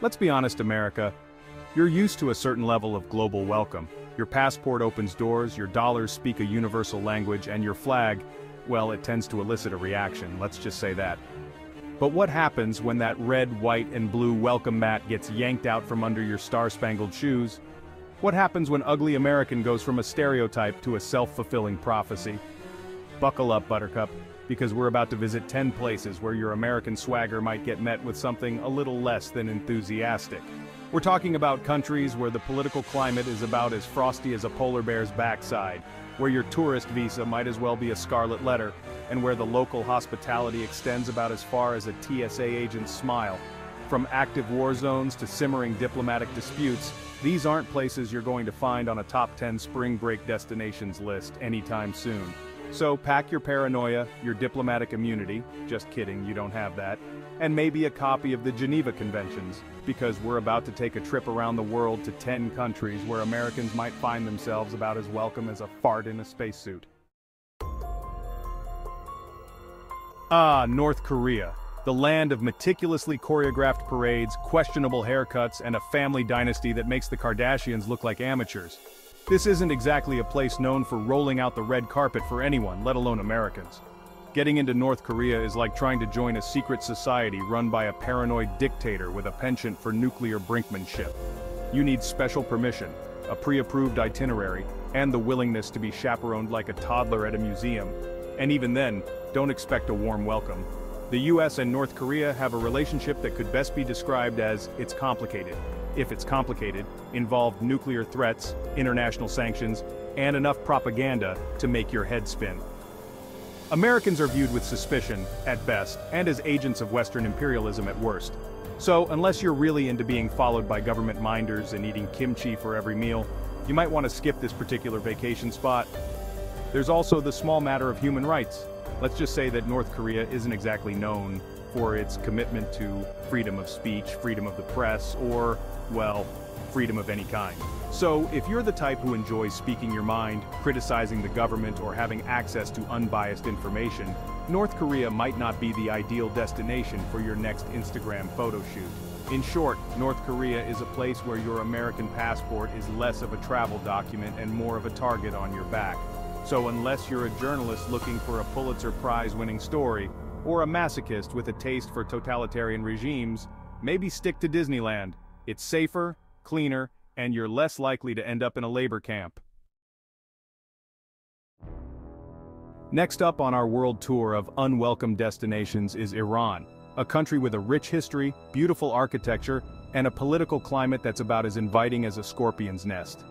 Let's be honest, America. You're used to a certain level of global welcome. Your passport opens doors, your dollars speak a universal language, and your flag, well, it tends to elicit a reaction, let's just say that. But what happens when that red, white, and blue welcome mat gets yanked out from under your star-spangled shoes? What happens when ugly American goes from a stereotype to a self-fulfilling prophecy? Buckle up, Buttercup, because we're about to visit 10 places where your American swagger might get met with something a little less than enthusiastic. We're talking about countries where the political climate is about as frosty as a polar bear's backside, where your tourist visa might as well be a scarlet letter, and where the local hospitality extends about as far as a TSA agent's smile. From active war zones to simmering diplomatic disputes, these aren't places you're going to find on a top 10 spring break destinations list anytime soon. So pack your paranoia, your diplomatic immunity, just kidding, you don't have that, and maybe a copy of the Geneva Conventions, because we're about to take a trip around the world to 10 countries where Americans might find themselves about as welcome as a fart in a spacesuit. Ah, North Korea, the land of meticulously choreographed parades, questionable haircuts, and a family dynasty that makes the Kardashians look like amateurs. This isn't exactly a place known for rolling out the red carpet for anyone, let alone Americans. Getting into North Korea is like trying to join a secret society run by a paranoid dictator with a penchant for nuclear brinkmanship. You need special permission, a pre-approved itinerary, and the willingness to be chaperoned like a toddler at a museum. And even then, don't expect a warm welcome. The US and North Korea have a relationship that could best be described as it's complicated. If it's complicated, involved nuclear threats, international sanctions, and enough propaganda to make your head spin. Americans are viewed with suspicion, at best, and as agents of Western imperialism at worst. So, unless you're really into being followed by government minders and eating kimchi for every meal, you might want to skip this particular vacation spot. There's also the small matter of human rights. Let's just say that North Korea isn't exactly known for its commitment to freedom of speech, freedom of the press, or, well, freedom of any kind. So, if you're the type who enjoys speaking your mind, criticizing the government, or having access to unbiased information, North Korea might not be the ideal destination for your next Instagram photo shoot. In short, North Korea is a place where your American passport is less of a travel document and more of a target on your back. So unless you're a journalist looking for a Pulitzer Prize-winning story, or a masochist with a taste for totalitarian regimes, maybe stick to Disneyland. It's safer, cleaner, and you're less likely to end up in a labor camp. Next up on our world tour of unwelcome destinations is Iran, a country with a rich history, beautiful architecture, and a political climate that's about as inviting as a scorpion's nest.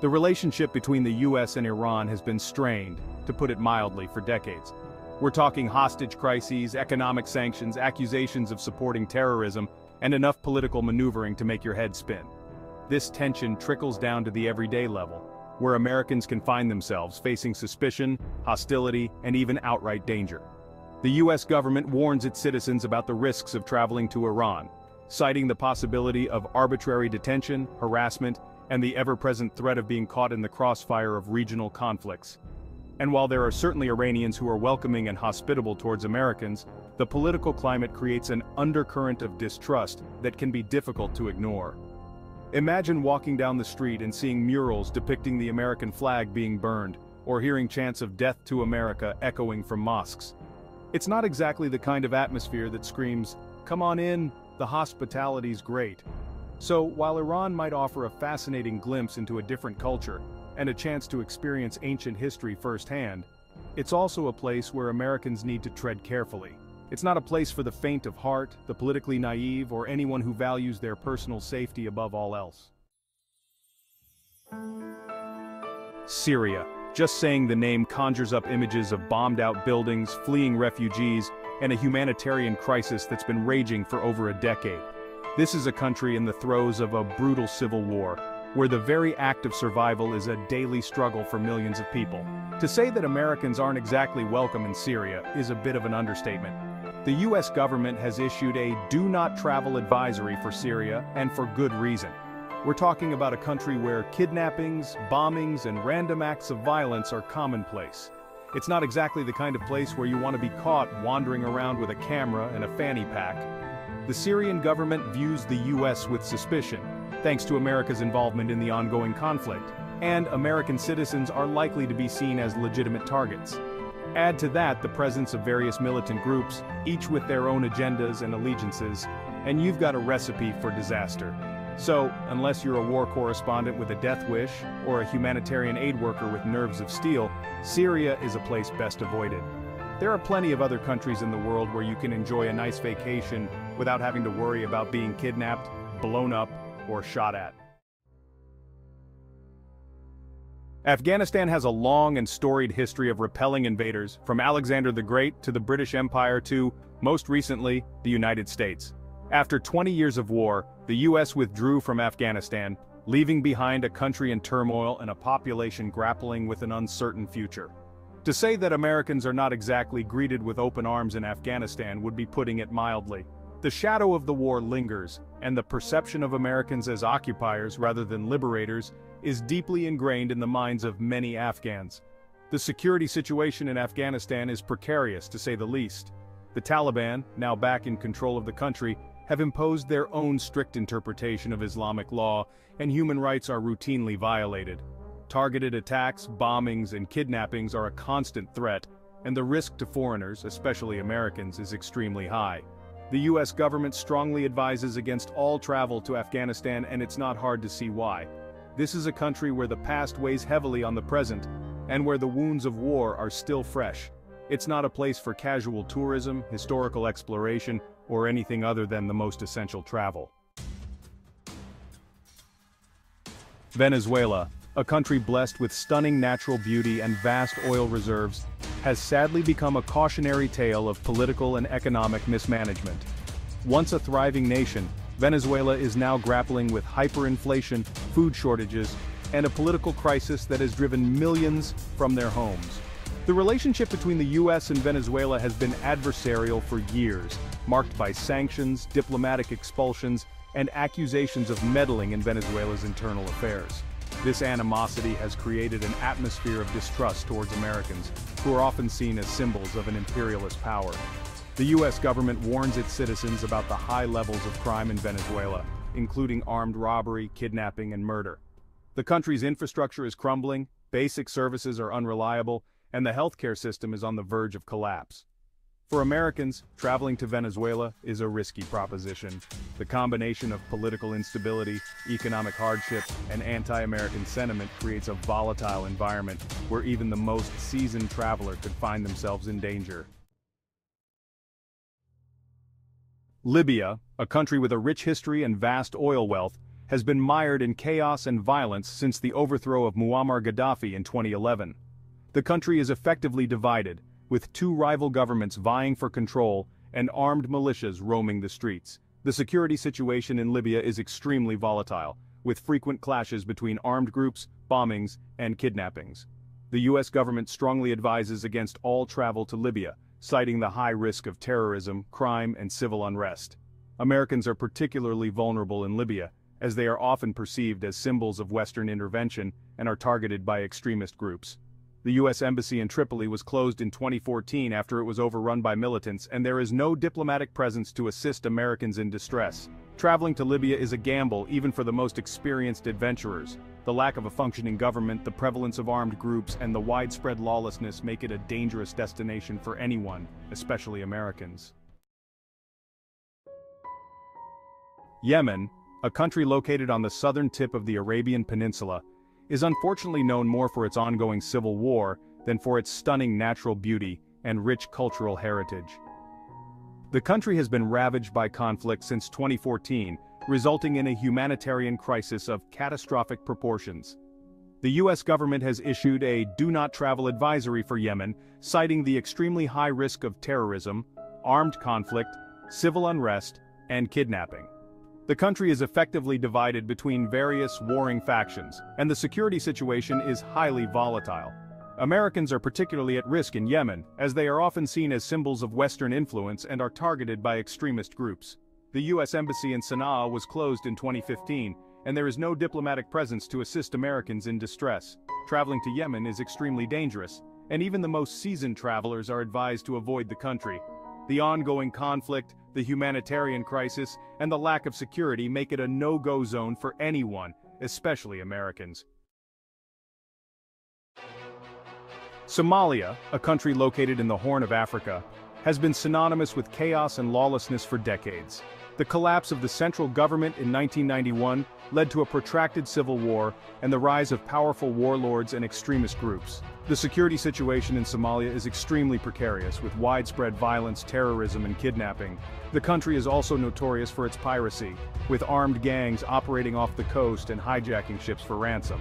The relationship between the US and Iran has been strained, to put it mildly, for decades. We're talking hostage crises, economic sanctions, accusations of supporting terrorism, and enough political maneuvering to make your head spin. This tension trickles down to the everyday level, where Americans can find themselves facing suspicion, hostility, and even outright danger. The US government warns its citizens about the risks of traveling to Iran, citing the possibility of arbitrary detention, harassment, and the ever-present threat of being caught in the crossfire of regional conflicts. And while there are certainly Iranians who are welcoming and hospitable towards Americans, the political climate creates an undercurrent of distrust that can be difficult to ignore. Imagine walking down the street and seeing murals depicting the American flag being burned, or hearing chants of "Death to America" echoing from mosques. It's not exactly the kind of atmosphere that screams, "Come on in, the hospitality's great." So, while Iran might offer a fascinating glimpse into a different culture, and a chance to experience ancient history firsthand, it's also a place where Americans need to tread carefully. It's not a place for the faint of heart, the politically naive, or anyone who values their personal safety above all else. Syria. Just saying the name conjures up images of bombed-out buildings, fleeing refugees, and a humanitarian crisis that's been raging for over a decade. This is a country in the throes of a brutal civil war, where the very act of survival is a daily struggle for millions of people. To say that Americans aren't exactly welcome in Syria is a bit of an understatement. The US government has issued a "do not travel" advisory for Syria, and for good reason. We're talking about a country where kidnappings, bombings, and random acts of violence are commonplace. It's not exactly the kind of place where you want to be caught wandering around with a camera and a fanny pack. The Syrian government views the US with suspicion, thanks to America's involvement in the ongoing conflict, and American citizens are likely to be seen as legitimate targets. Add to that the presence of various militant groups, each with their own agendas and allegiances, and you've got a recipe for disaster. So, unless you're a war correspondent with a death wish, or a humanitarian aid worker with nerves of steel, Syria is a place best avoided. There are plenty of other countries in the world where you can enjoy a nice vacation without having to worry about being kidnapped, blown up, or shot at. Afghanistan has a long and storied history of repelling invaders, from Alexander the Great to the British Empire to, most recently, the United States. After 20 years of war, the US withdrew from Afghanistan, leaving behind a country in turmoil and a population grappling with an uncertain future. To say that Americans are not exactly greeted with open arms in Afghanistan would be putting it mildly. The shadow of the war lingers, and the perception of Americans as occupiers rather than liberators is deeply ingrained in the minds of many Afghans. The security situation in Afghanistan is precarious, to say the least. The Taliban, now back in control of the country, have imposed their own strict interpretation of Islamic law, and human rights are routinely violated. Targeted attacks, bombings, and kidnappings are a constant threat, and the risk to foreigners, especially Americans, is extremely high. The US government strongly advises against all travel to Afghanistan, and it's not hard to see why. This is a country where the past weighs heavily on the present, and where the wounds of war are still fresh. It's not a place for casual tourism, historical exploration, or anything other than the most essential travel. Venezuela, a country blessed with stunning natural beauty and vast oil reserves, has sadly become a cautionary tale of political and economic mismanagement. Once a thriving nation, Venezuela is now grappling with hyperinflation, food shortages, and a political crisis that has driven millions from their homes. The relationship between the US and Venezuela has been adversarial for years, marked by sanctions, diplomatic expulsions, and accusations of meddling in Venezuela's internal affairs. This animosity has created an atmosphere of distrust towards Americans, who are often seen as symbols of an imperialist power. The US government warns its citizens about the high levels of crime in Venezuela, including armed robbery, kidnapping, and murder. The country's infrastructure is crumbling, basic services are unreliable, and the healthcare system is on the verge of collapse. For Americans, traveling to Venezuela is a risky proposition. The combination of political instability, economic hardship, and anti-American sentiment creates a volatile environment where even the most seasoned traveler could find themselves in danger. Libya, a country with a rich history and vast oil wealth, has been mired in chaos and violence since the overthrow of Muammar Gaddafi in 2011. The country is effectively divided, with two rival governments vying for control and armed militias roaming the streets. The security situation in Libya is extremely volatile, with frequent clashes between armed groups, bombings, and kidnappings. The US government strongly advises against all travel to Libya, citing the high risk of terrorism, crime, and civil unrest. Americans are particularly vulnerable in Libya, as they are often perceived as symbols of Western intervention and are targeted by extremist groups. The US Embassy in Tripoli was closed in 2014 after it was overrun by militants, and there is no diplomatic presence to assist Americans in distress. Traveling to Libya is a gamble even for the most experienced adventurers. The lack of a functioning government, the prevalence of armed groups, and the widespread lawlessness make it a dangerous destination for anyone, especially Americans. Yemen, a country located on the southern tip of the Arabian Peninsula, is unfortunately known more for its ongoing civil war than for its stunning natural beauty and rich cultural heritage. The country has been ravaged by conflict since 2014, resulting in a humanitarian crisis of catastrophic proportions. The US government has issued a do not travel advisory for Yemen, citing the extremely high risk of terrorism, armed conflict, civil unrest, and kidnapping. The country is effectively divided between various warring factions, and the security situation is highly volatile. Americans are particularly at risk in Yemen, as they are often seen as symbols of Western influence and are targeted by extremist groups. The US Embassy in Sana'a was closed in 2015, and there is no diplomatic presence to assist Americans in distress. Traveling to Yemen is extremely dangerous, and even the most seasoned travelers are advised to avoid the country. The ongoing conflict, the humanitarian crisis, and the lack of security make it a no-go zone for anyone, especially Americans. Somalia, a country located in the Horn of Africa, has been synonymous with chaos and lawlessness for decades. The collapse of the central government in 1991 led to a protracted civil war and the rise of powerful warlords and extremist groups. The security situation in Somalia is extremely precarious, with widespread violence, terrorism, and kidnapping. The country is also notorious for its piracy, with armed gangs operating off the coast and hijacking ships for ransom.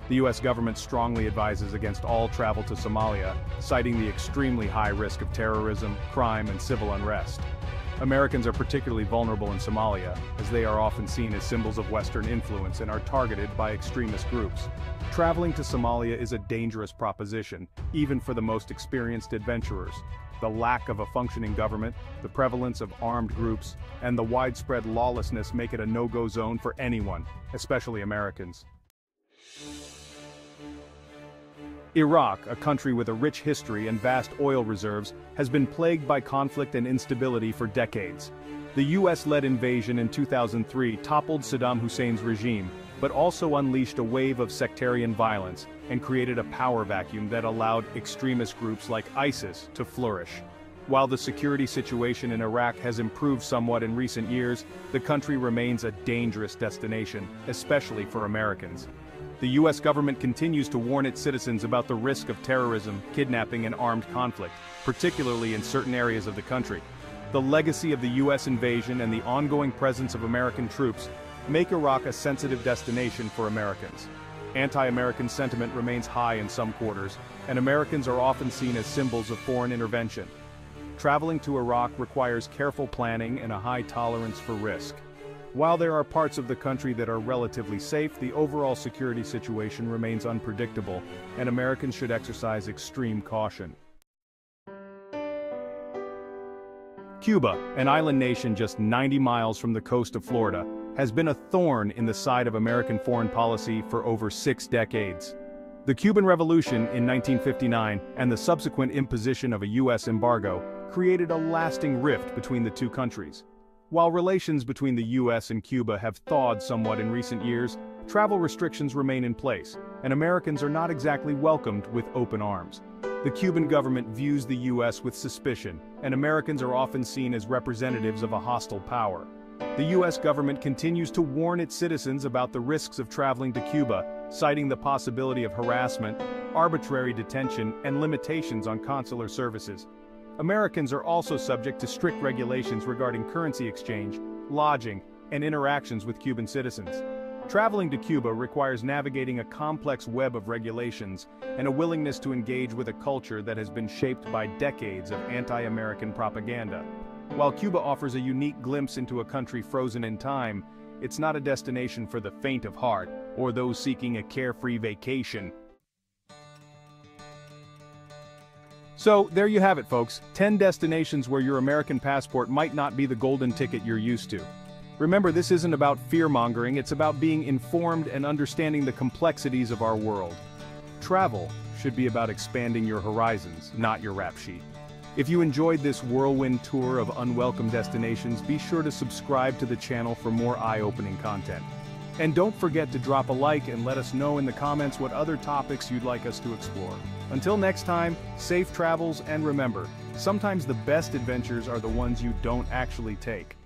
The U.S. government strongly advises against all travel to Somalia, citing the extremely high risk of terrorism, crime, and civil unrest. Americans are particularly vulnerable in Somalia, as they are often seen as symbols of Western influence and are targeted by extremist groups. Traveling to Somalia is a dangerous proposition, even for the most experienced adventurers. The lack of a functioning government, the prevalence of armed groups, and the widespread lawlessness make it a no-go zone for anyone, especially Americans. Iraq, a country with a rich history and vast oil reserves, has been plagued by conflict and instability for decades. The US-led invasion in 2003 toppled Saddam Hussein's regime, but also unleashed a wave of sectarian violence and created a power vacuum that allowed extremist groups like ISIS to flourish. While the security situation in Iraq has improved somewhat in recent years, the country remains a dangerous destination, especially for Americans. The U.S. government continues to warn its citizens about the risk of terrorism, kidnapping, and armed conflict, particularly in certain areas of the country. The legacy of the U.S. invasion and the ongoing presence of American troops make Iraq a sensitive destination for Americans. Anti-American sentiment remains high in some quarters, and Americans are often seen as symbols of foreign intervention. Traveling to Iraq requires careful planning and a high tolerance for risk. While there are parts of the country that are relatively safe, the overall security situation remains unpredictable, and Americans should exercise extreme caution. Cuba, an island nation just 90 miles from the coast of Florida, has been a thorn in the side of American foreign policy for over 6 decades. The Cuban Revolution in 1959 and the subsequent imposition of a U.S. embargo created a lasting rift between the two countries. While relations between the U.S. and Cuba have thawed somewhat in recent years, travel restrictions remain in place, and Americans are not exactly welcomed with open arms. The Cuban government views the U.S. with suspicion, and Americans are often seen as representatives of a hostile power. The U.S. government continues to warn its citizens about the risks of traveling to Cuba, citing the possibility of harassment, arbitrary detention, and limitations on consular services. Americans are also subject to strict regulations regarding currency exchange, lodging, and interactions with Cuban citizens. Traveling to Cuba requires navigating a complex web of regulations and a willingness to engage with a culture that has been shaped by decades of anti-American propaganda. While Cuba offers a unique glimpse into a country frozen in time, it's not a destination for the faint of heart or those seeking a carefree vacation. So, there you have it, folks. 10 destinations where your American passport might not be the golden ticket you're used to. Remember, this isn't about fear-mongering, it's about being informed and understanding the complexities of our world. Travel should be about expanding your horizons, not your rap sheet. If you enjoyed this whirlwind tour of unwelcome destinations, be sure to subscribe to the channel for more eye-opening content. And don't forget to drop a like and let us know in the comments what other topics you'd like us to explore. Until next time, safe travels, and remember, sometimes the best adventures are the ones you don't actually take.